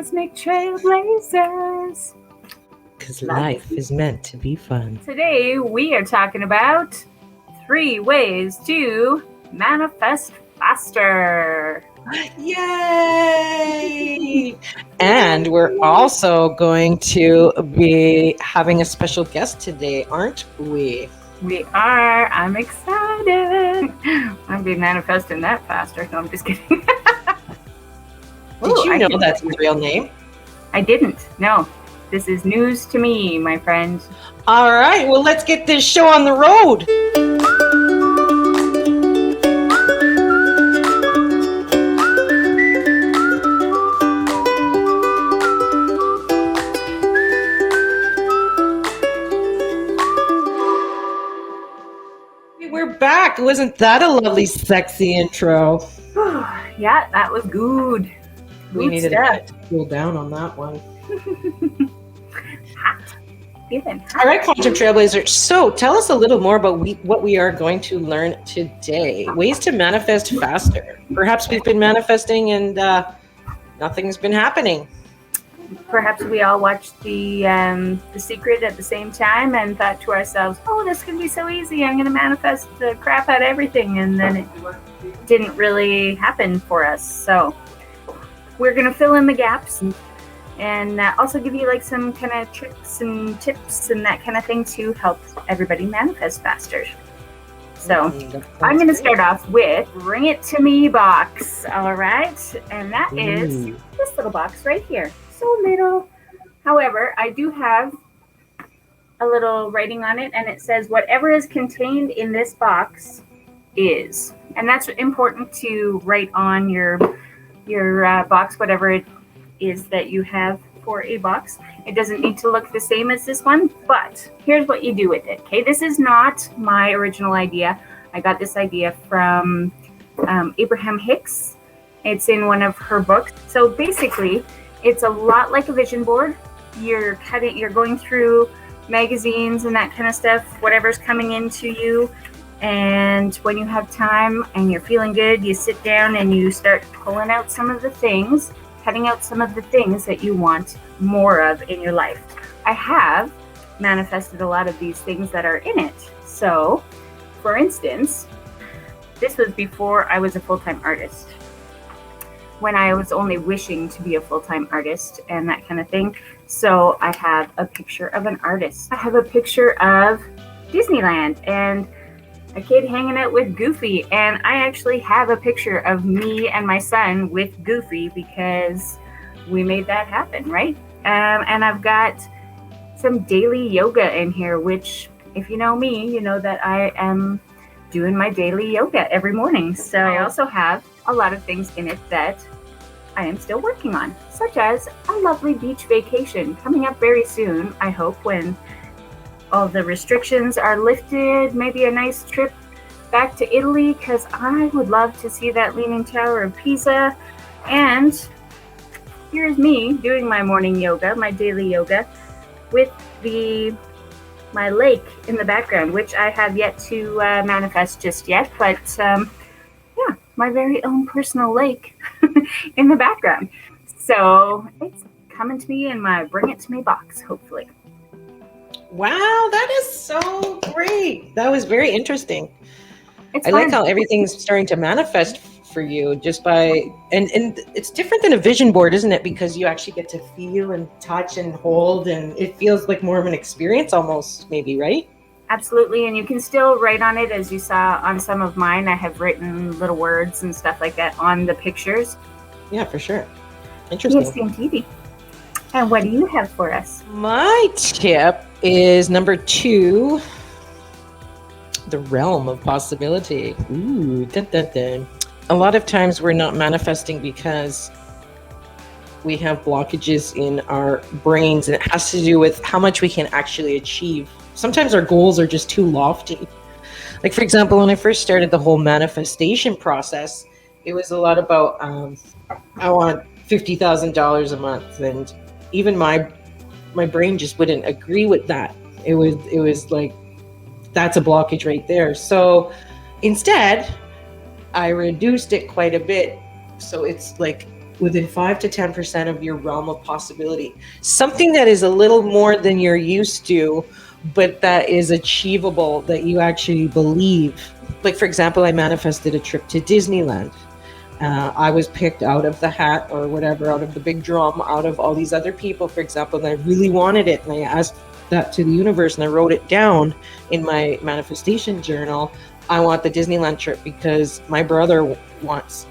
cosmic trailblazers. Because life is meant to be fun. Today we are talking about 3 ways to manifest faster. Yay! And we're also going to be having a special guest today, aren't we? We are. I'm excited. I'm be manifesting that faster. No, I'm just kidding. Did you know that's his real name? I didn't. No. This is news to me, my friend. All right. Well, let's get this show on the road. We're back. Wasn't that a lovely, sexy intro? Yeah, that was good. We needed to cool down on that one. Hot. Feeling hot. All right, Quantum Trailblazer. So tell us a little more about what we are going to learn today. Ways to manifest faster. Perhaps we've been manifesting and nothing's been happening. Perhaps we all watched the Secret at the same time and thought to ourselves, oh, this can be so easy. I'm going to manifest the crap out of everything. And then it didn't really happen for us. So we're going to fill in the gaps and also give you like some kind of tricks and tips and that kind of thing to help everybody manifest faster. So I'm going to start off with Bring It To Me box. All right. And that is this little box right here. So little. However, I do have a little writing on it, and it says whatever is contained in this box is. And that's important to write on your box, whatever it is that you have for a box. It doesn't need to look the same as this one, but here's what you do with it. Okay, this is not my original idea. I got this idea from Abraham Hicks. It's in one of her books. So basically, it's a lot like a vision board. You're going through magazines and that kind of stuff, whatever's coming into you. And when you have time and you're feeling good, you sit down and you start pulling out some of the things, cutting out some of the things that you want more of in your life. I have manifested a lot of these things that are in it. So, for instance, this was before I was a full-time artist. When I was only wishing to be a full-time artist and that kind of thing. So I have a picture of an artist. I have a picture of Disneyland and a kid hanging out with Goofy. And I actually have a picture of me and my son with Goofy because we made that happen, right? And I've got some daily yoga in here, which if you know me, you know that I am doing my daily yoga every morning. So I also have a lot of things in it that I am still working on, such as a lovely beach vacation coming up very soon, I hope, when all the restrictions are lifted, maybe a nice trip back to Italy, because I would love to see that Leaning Tower of Pisa. And here's me doing my morning yoga, my daily yoga, with my lake in the background, which I have yet to manifest just yet, but my very own personal lake in the background. So it's coming to me in my Bring It To Me box, hopefully. Wow, that is so great. That was very interesting. It's I like how everything's starting to manifest for you just by, and it's different than a vision board, isn't it? Because you actually get to feel and touch and hold, and it feels like more of an experience almost, maybe, right? Absolutely, and you can still write on it, as you saw on some of mine. I have written little words and stuff like that on the pictures. Yeah, for sure. Interesting. Yes, indeed. And what do you have for us? My tip is number 2, the realm of possibility. Ooh, dun, dun, dun. A lot of times we're not manifesting because we have blockages in our brains, and it has to do with how much we can actually achieve. Sometimes our goals are just too lofty. Like, for example, when I first started the whole manifestation process, it was a lot about, I want $50,000 a month. And even my brain just wouldn't agree with that. It was like, that's a blockage right there. So instead, I reduced it quite a bit. So it's like within 5 to 10% of your realm of possibility. Something that is a little more than you're used to, but that is achievable, that you actually believe. Like, for example, I manifested a trip to Disneyland. I was picked out of the hat or whatever, out of the big drum, out of all these other people, for example, and I really wanted it. And I asked that to the universe and I wrote it down in my manifestation journal. I want the Disneyland trip because my brother wants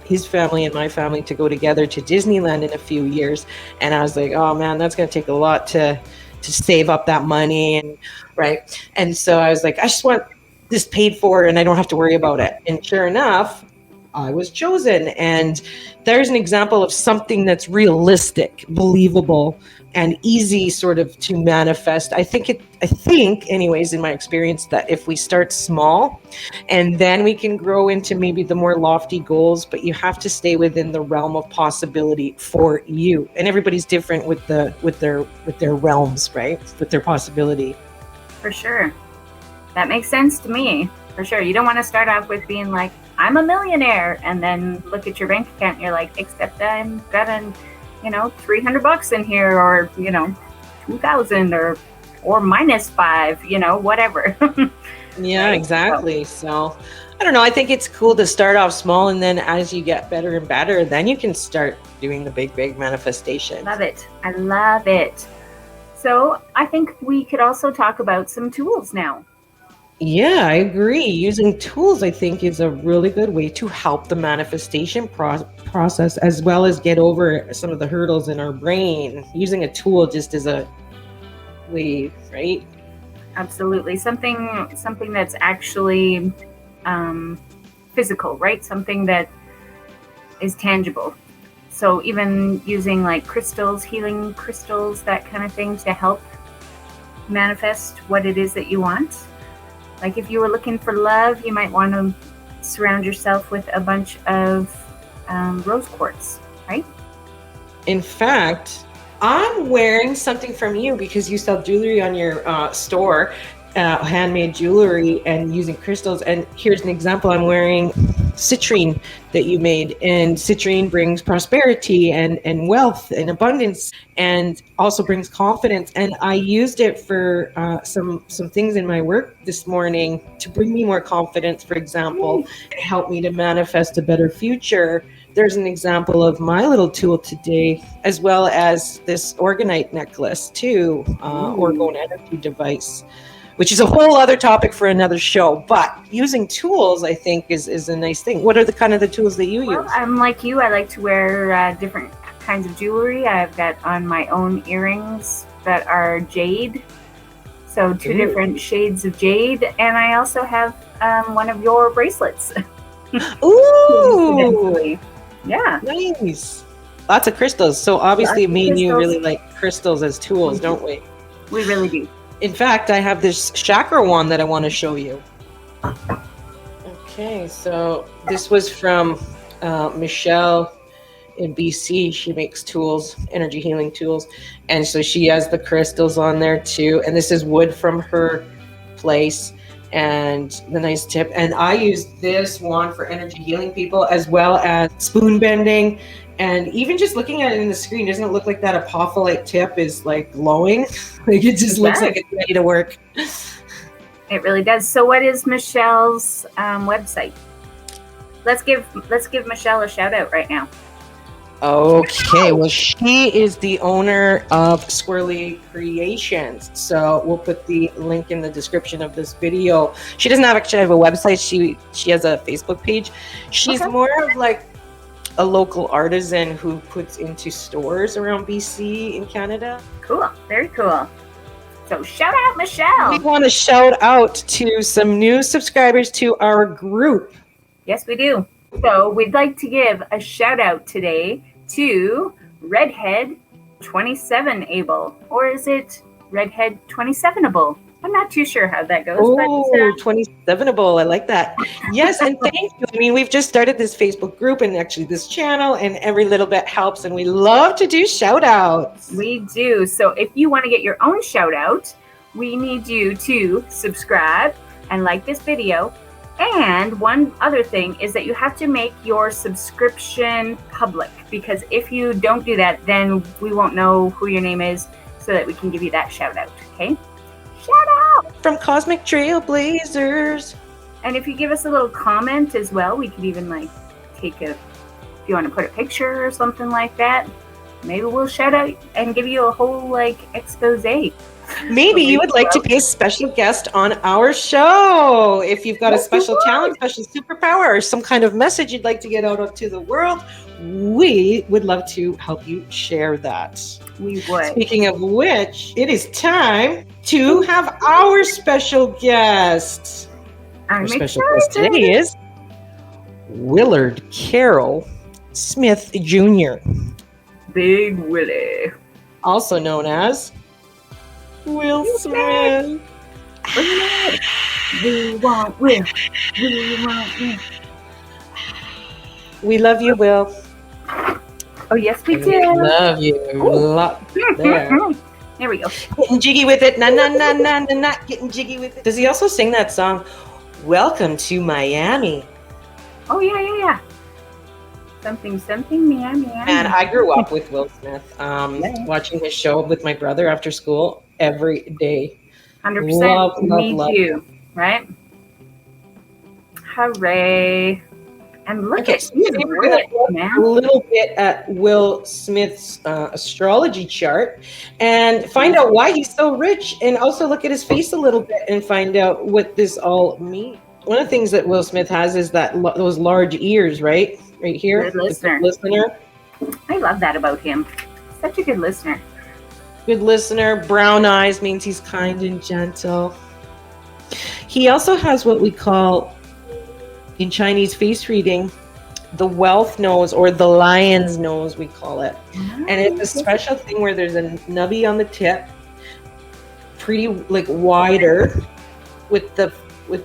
his family and my family to go together to Disneyland in a few years. And I was like, oh man, that's going to take a lot to save up that money. And right. And so I was like, I just want this paid for and I don't have to worry about it. And sure enough, I was chosen. And there's an example of something that's realistic, believable, and easy sort of to manifest. I think anyways, in my experience, that if we start small and then we can grow into maybe the more lofty goals, but you have to stay within the realm of possibility for you. And everybody's different with their realms, right? With their possibility. For sure. That makes sense to me. For sure. You don't want to start off with being like, I'm a millionaire, and then look at your bank account and you're like, except I'm got $300 in here, or 2,000, or -5, whatever. Yeah, exactly. So I don't know. I think it's cool to start off small, and then as you get better and better, then you can start doing the big manifestation. Love it. I love it. So I think we could also talk about some tools now. Yeah, I agree. Using tools, I think, is a really good way to help the manifestation process, as well as get over some of the hurdles in our brain. Using a tool just as a way, right? Absolutely. Something that's actually physical, right? Something that is tangible. So even using like crystals, healing crystals, that kind of thing, to help manifest what it is that you want. Like if you were looking for love, you might want to surround yourself with a bunch of rose quartz, right? In fact, I'm wearing something from you because you sell jewelry on your store, handmade jewelry and using crystals. And here's an example. I'm wearing citrine that you made, and citrine brings prosperity and wealth and abundance, and also brings confidence. And I used it for some things in my work this morning to bring me more confidence, for example, and help me to manifest a better future. There's an example of my little tool today, as well as this orgonite necklace too, orgone energy device, which is a whole other topic for another show. But using tools, I think, is a nice thing. What are the kind of the tools that you use? I'm like you. I like to wear different kinds of jewelry. I've got on my own earrings that are jade. So two different shades of jade. And I also have one of your bracelets. Ooh! Yeah. Nice. Lots of crystals. So obviously me and you really like crystals as tools, don't we? We really do. In fact, I have this chakra wand that I want to show you. Okay, so this was from Michelle in BC. She makes tools, energy healing tools. And so she has the crystals on there too. And this is wood from her place. And the nice tip. And I use this wand for energy healing people, as well as spoon bending. And even just looking at it in the screen, doesn't it look like that apophyllite tip is like glowing? Like it just looks like it's ready to work. It really does. So what is Michelle's website? Let's give Michelle a shout out right now. Okay, well, she is the owner of SQUIRRELLY Creations. So we'll put the link in the description of this video. She doesn't actually have a website. She has a Facebook page. She's more of like a local artisan who puts into stores around BC in Canada. Cool. Very cool. So shout out Michelle. We want to shout out to some new subscribers to our group. Yes, we do. So we'd like to give a shout out today to Redhead 27able, or is it Redhead 27able? I'm not too sure how that goes. Oh, 27able. I like that. Yes, and thank you. I mean, we've just started this Facebook group and actually this channel, and every little bit helps, and we love to do shout outs. We do. So if you want to get your own shout out, we need you to subscribe and like this video And one other thing is that you have to make your subscription public, because if you don't do that, then we won't know who your name is, so that we can give you that shout out. Okay? Shout out! From Cosmic Trailblazers. And if you give us a little comment as well, we could even like take a, if you want to put a picture or something like that, maybe we'll shout out and give you a whole like expose. Maybe you would like to be a special guest on our show. If you've got a special talent, special superpower, or some kind of message you'd like to get out to the world, we would love to help you share that. We would. Speaking of which, it is time to have our special guest. Our special guest today is Willard Carroll Smith Jr. Big Willie. Also known as Will Smith. We want Will. We want Will. We love you, Will. Oh, yes, we do. We love you. Lot there. There we go. Getting jiggy with it. Na, na, na, na, na, na. Getting jiggy with it. Does he also sing that song, Welcome to Miami? Oh, yeah. Something, Miami. And I grew up with Will Smith, watching his show with my brother after school every day. 100%. Me too, right? Hooray. And look at you, we're going to look a little bit at Will Smith's astrology chart and find out why he's so rich, and also look at his face a little bit and find out what this all means. One of the things that Will Smith has is that those large ears, right? Right here. Good listener. I love that about him. Such a good listener. Good listener. Brown eyes means he's kind and gentle. He also has what we call, in Chinese face reading, the wealth nose, or the lion's nose, we call it. And it's a special thing where there's a nubby on the tip, pretty like wider, with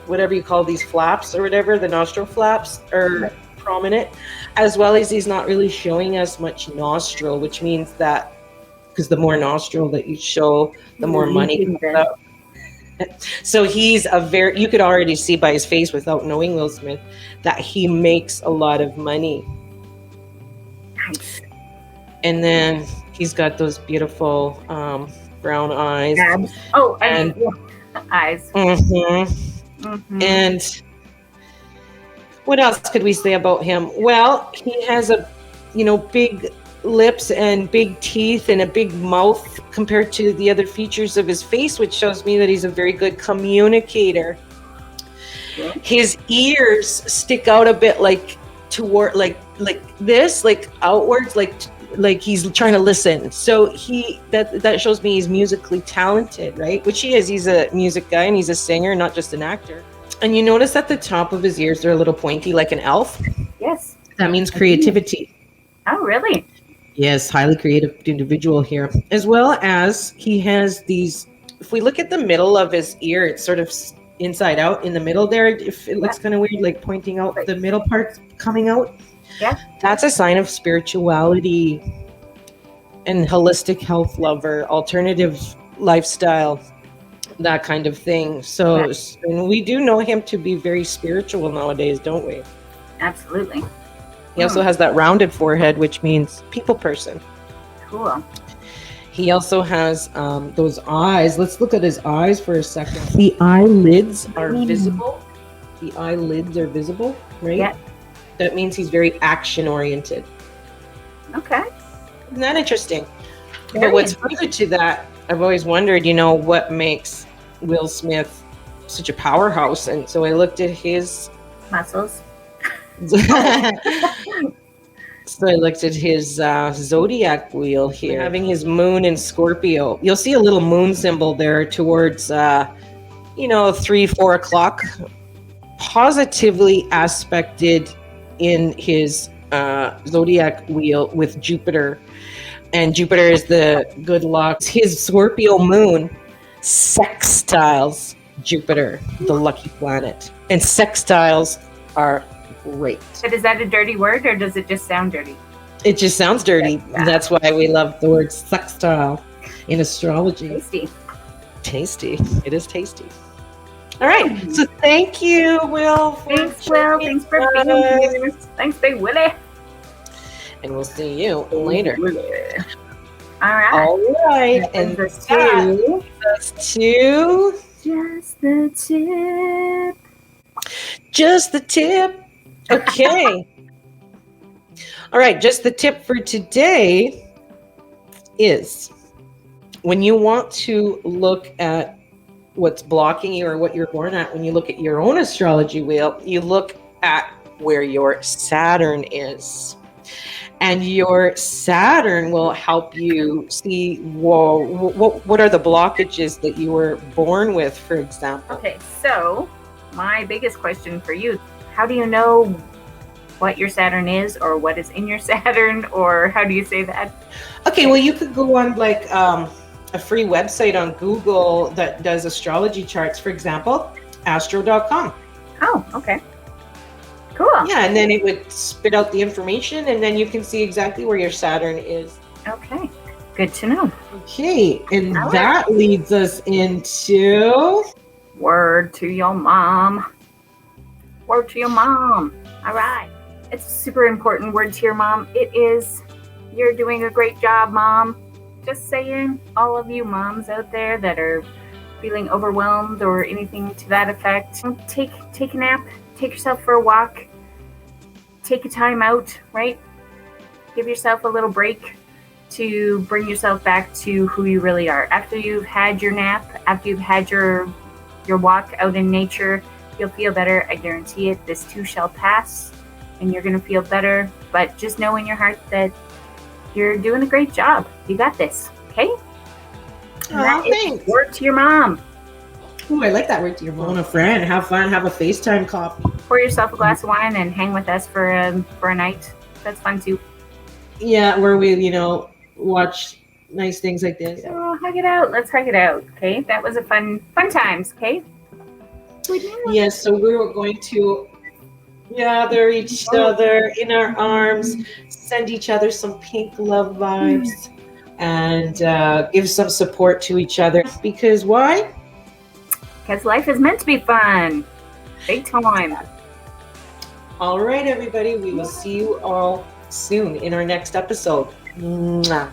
whatever you call these flaps or whatever, the nostril flaps are prominent, as well as he's not really showing us much nostril, which means that because the more nostril that you show, the more money comes out. So he's you could already see by his face without knowing Will Smith that he makes a lot of money. Nice. And then he's got those beautiful brown eyes. Oh, and eyes. And what else could we say about him? Well, he has big lips and big teeth and a big mouth compared to the other features of his face, which shows me that he's a very good communicator. His ears stick out a bit toward this, outwards, like he's trying to listen. So that shows me he's musically talented, right? Which he is. He's a music guy and he's a singer, not just an actor. And you notice at the top of his ears, they're a little pointy, like an elf. Yes. That means creativity. Oh, really? Yes, highly creative individual here. As well as he has these, if we look at the middle of his ear, it's sort of inside out in the middle there. If it looks kind of weird, like pointing out the middle part coming out. Yeah. That's a sign of spirituality and holistic health lover, alternative lifestyle, that kind of thing. So and we do know him to be very spiritual nowadays, don't we? Absolutely. He also has that rounded forehead, which means people person. Cool. He also has those eyes. Let's look at his eyes for a second. The eyelids are visible. The eyelids are visible, right? Yeah. That means he's very action oriented. Okay. Isn't that interesting? But what's further to that, I've always wondered, what makes Will Smith such a powerhouse? And so I looked at his muscles. So I looked at his zodiac wheel here, having his moon in Scorpio. You'll see a little moon symbol there towards 3-4 o'clock, positively aspected in his zodiac wheel with Jupiter. And Jupiter is the good luck. His Scorpio moon sextiles Jupiter, the lucky planet. And sextiles are great. But is that a dirty word, or does it just sound dirty? It just sounds dirty. Yeah. That's why we love the word sextile in astrology. Tasty. Tasty. It is tasty. All right. So thank you, Will, for Thanks, Will. joining Thanks for being us. here. Thanks, Big Willie. And we'll see you later. All right. All right. That And brings us to just the tip. just the tip. Okay. All right. Just the tip for today is when you want to look at what's blocking you or what you're born at, when you look at your own astrology wheel, you look at where your Saturn is. And your Saturn will help you see, whoa, what are the blockages that you were born with, for example. Okay, so my biggest question for you, how do you know what your Saturn is or what is in your Saturn, or how do you say that? Okay, well, you could go on like a free website on Google that does astrology charts, for example, astro.com. Oh, okay. Cool. Yeah, and then it would spit out the information, and then you can see exactly where your Saturn is. Okay, good to know. Okay, and that leads us into word to your mom. Word to your mom. All right. It's a super important word to your mom. It is, you're doing a great job, Mom. Just saying, all of you moms out there that are feeling overwhelmed or anything to that effect, take a nap. Take yourself for a walk. Take a time out, right? Give yourself a little break to bring yourself back to who you really are. After you've had your nap, after you've had your walk out in nature, you'll feel better. I guarantee it. This too shall pass, and you're going to feel better. But just know in your heart that you're doing a great job. You got this, okay? Thanks. Word to your mom. Oh, I like that word to your mom. Phone a friend, have fun, have a FaceTime call. Pour yourself a glass of wine and hang with us for a night. That's fun too. Yeah, where we, watch nice things like this. So hug it out. Let's hug it out. Okay, that was a fun times. Okay. Yes, so we were going to gather each other in our arms, send each other some pink love vibes, and give some support to each other. Because why? Because life is meant to be fun. Big time. All right, everybody. We will see you all soon in our next episode. Mwah.